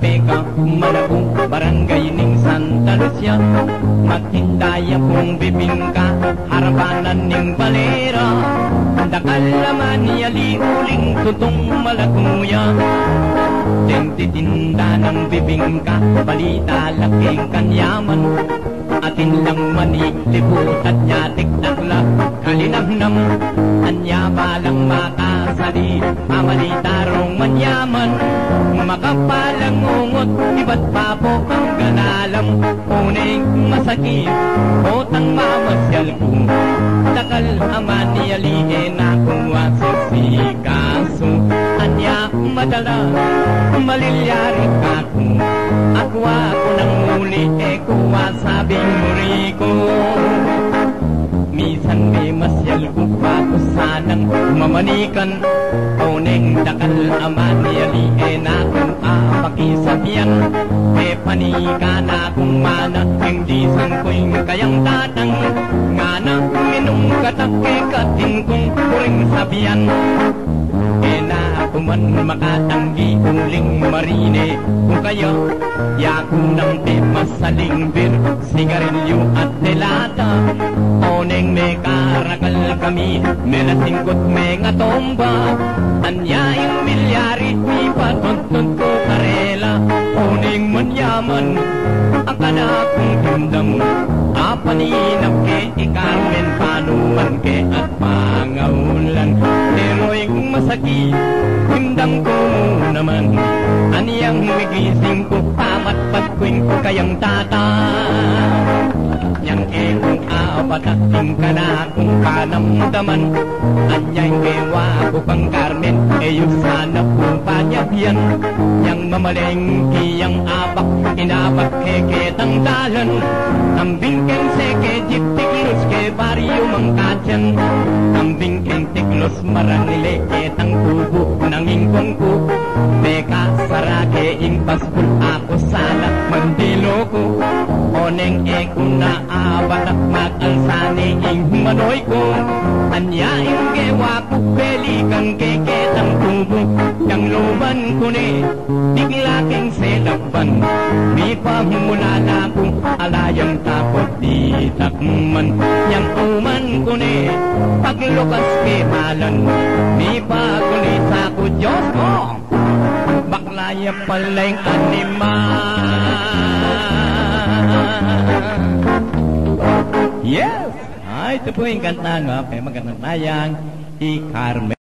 Peka, Malabong, Barangay ning Santa Lucia. Maghindaya kong bibingka, harapanan ning balera. Dakalaman niya liuling tutong malakuya. Tintitinda ng bibingka, balita laking kanyaman. Atin lang mani, libutat niya tiktakla, kalinahnam. Anya balang makasali, mamalita rong manyaman. Makapalang ungot, iba't pa po ang ganalam. Uning masakit, otang mamasyal ko. Dakal aman niya lihin ako asisikaso. Anya madala, malilyari ako. Ako nang muli, kuwa sabing muri ko. Misan may masyal ko pa ko sanang mamanikan. Uneng dakal aman niya lihin akong pakisabihan. E panika na kung mana, hindi sang ko'y kayang tatang. Nga na minong katake kating kong kuring sabihan. E na ako man makatanggi uling marine. Kung kayo, yako ng masaling bir, sigarilyo at delata. Oneng may karakal kami, may nasingkot may nga tomba. Anyaing milyari, mi patuntun ko karela. Oneng manyaman, ang kanakong tundam. Apaninap ke, ikarmen panuman ke at pangaulan. Pero'y masakit, hindang ko naman. Aniyang migising ko, pamat-pat ko'y kayang tata. Yang kung apatating ka na kung panamdaman. Anyang kewa ko pang Carmen, yung sana po panyabyan. Yang mamalengki, yang apak, inapak keketang dalan. Ang bingkeng seke, jeep tiklos ke baryo mangkadyan. Ang bingkeng tiklos marangile, ketang tubo ng ingkong ko. Beka sarake, impaspul ako sana mandilo ko. Oneng eko na abatak mag-alsani ing manoy ko. Anyaing gewa ko pelikan keketang tubo. Yang luban ko ni bigla keng selakban. Di pa humulala ko alayang tapot di takman. Yang uman ko ni paglukas ke malan. Di pa ko ni sako Diyos ko, baklaya palang animal. Yes! Ito po yung kanta nga, magandang tayang, i Carmen.